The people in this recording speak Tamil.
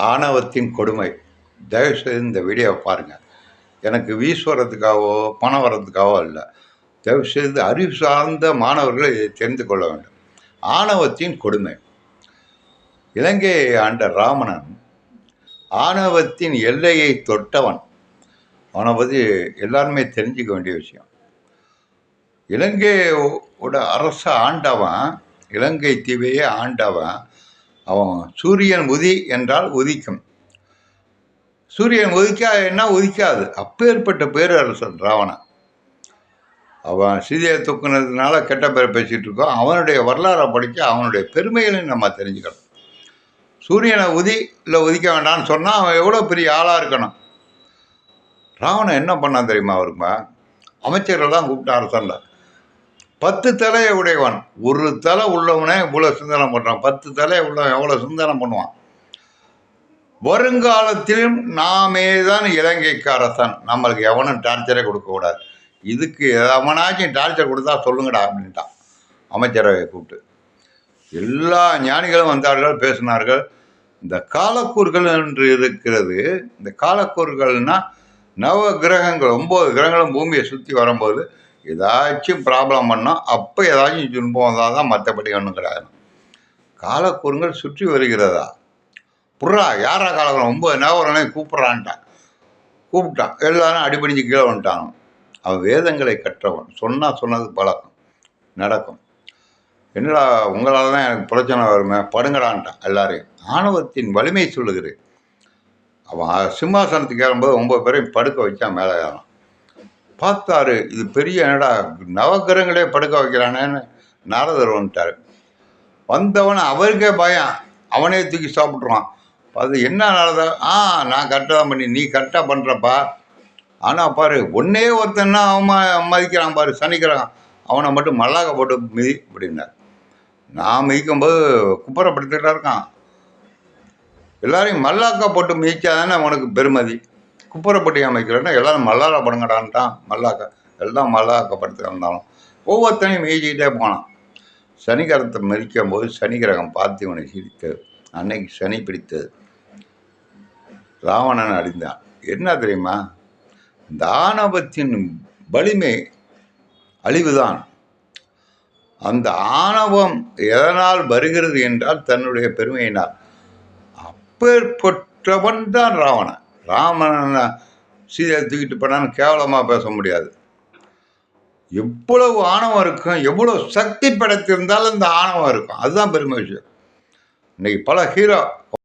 ஆணவத்தின் கொடுமை. தயவுசெய்து இந்த வீடியோவை பாருங்கள். எனக்கு வீஸ் வர்றதுக்காகவோ பணம் வர்றதுக்காகவோ இல்லை. தயவுசெய்து அறிவு சார்ந்த மாணவர்கள் இதை தெரிந்து கொள்ள வேண்டும். ஆணவத்தின் கொடுமை. இலங்கையை ஆண்ட ராவணன் ஆணவத்தின் எல்லையை தொட்டவன். அவனை பற்றி எல்லாருமே தெரிஞ்சுக்க வேண்டிய விஷயம். இலங்கையோட அரச ஆண்டவன், இலங்கை தீவையே ஆண்டவன். அவன் சூரியன் உதி என்றால் உதிக்கும், சூரியன் உதிக்காதுன்னா உதிக்காது. அப்பேற்பட்ட பேரரசன் ராவணன். அவன் சீதையை தூக்குனதுனால கெட்ட பேரை பேசிகிட்டு இருக்கோம். அவனுடைய வரலாறை படிக்க அவனுடைய பெருமைகளையும் நம்ம தெரிஞ்சுக்கணும். சூரியனை உதி இல்லை உதிக்க வேண்டாம்னு சொன்னால் அவன் எவ்வளோ பெரிய ஆளாக இருக்கணும். ராவணன் என்ன பண்ணான் தெரியுமா? அவருமா அமைச்சர்கள் தான் கூப்பிட்டான் அரசன்ல. 10 தலையை உடையவன். ஒரு தலை உள்ளவனே இவ்வளோ சிந்தனை பண்ணுறான். 10 தலையை உள்ளவன் எவ்வளோ சிந்தனை பண்ணுவான். வருங்காலத்திலும் நாமே தான் இலங்கைக்கு அரசன். நம்மளுக்கு எவனும் டார்ச்சரே கொடுக்கக்கூடாது. இதுக்கு எவனாச்சும் டார்ச்சர் கொடுத்தா சொல்லுங்கடா அப்படின்ட்டான் அமைச்சரவை கூப்பிட்டு. எல்லா ஞானிகளும் வந்தார்கள், பேசினார்கள். இந்த காலக்கூறுகள் என்று இருக்கிறது. இந்த காலக்கூறுகள்னால் நவ கிரகங்கள், 9 கிரகங்களும் பூமியை சுற்றி வரும்போது ஏதாச்சும் ப்ராப்ளம் பண்ணோம். அப்போ ஏதாச்சும் துன்பம் வந்தால் தான், மற்றபடி ஒன்றும் கிடையாது. காலக்கூறுகள் சுற்றி வருகிறதா? புறா யாரா காலக்கூறும் 9 நவகிரகங்களையும் கூப்பிட்டான். எல்லாரும் அடிபடிஞ்சு கீழே வந்துட்டான். அவன் வேதங்களை கற்றவன். சொன்னது பழக்கம் நடக்கும். என்னடா உங்களால் தான் எனக்கு பிரச்சனை வருமே, படுங்கடான்ட்டான் எல்லாரையும். ஆணவத்தின் வலிமை சொல்லுகிறேன். அவன் சிம்மாசனத்துக்கு ஏறும்போது 9 பேரையும் படுக்க வச்சான். மேலே ஏறான். பார்த்தாரு, இது பெரிய என்னடா நவகிரகங்களே படுக்க வைக்கிறானேன்னு நாரதர் வந்துட்டார். வந்தவன் அவருக்கே பயம். அவனே தூக்கி சாப்பிட்ருவான். அது என்ன நாரதர்? நான் கரெக்டாக தான் பண்ணி, நீ கரெக்டாக பண்ணுறப்பா. ஆனால் பாரு, ஒன்னே ஒருத்தன்னா அவன் மதிக்கிறான் பாரு, சனிக்கிறான். அவனை மட்டும் மல்லாக்க போட்டு மிதி அப்படின்னார். நான் மிதிக்கும்போது குப்புறப்படுத்திட்டா இருக்கான். எல்லாரையும் மல்லாக்கா போட்டு மிதிச்சா தானே அவனுக்கு பெருமதி. குப்புறப்பட்டி அமைக்கிறேன்னா எல்லாரும் மல்லாரா படுங்கடான்ட்டான். மல்லாக்கா எல்லாம் மல்லாக்கப்படுத்தி வந்தாலும் ஒவ்வொருத்தனையும் மிதிச்சிக்கிட்டே போனான். சனிகிரகத்தை மதிக்கும் போது சனிகிரகம் பார்த்து இவனை சிரித்தது. அன்னைக்கு சனி பிடித்தது. ராவணன் அடிந்தான். என்ன தெரியுமா? இந்த ஆணவத்தின் வலிமை அழிவுதான். அந்த ஆணவம் எதனால் வருகிறது என்றால் தன்னுடைய பெருமையினால். அப்பேற்பட்டவன் தான் ராவணன். ராமனை சீதையை தூக்கிட்டு போனான்னு கேவலமாக பேச முடியாது. எவ்வளவு ஆணவம் இருக்கும், எவ்வளோ சக்தி படைத்திருந்தாலும் இந்த ஆணவம் இருக்கும். அதுதான் பெருமை விஷயம். இன்னைக்கு பல ஹீரோ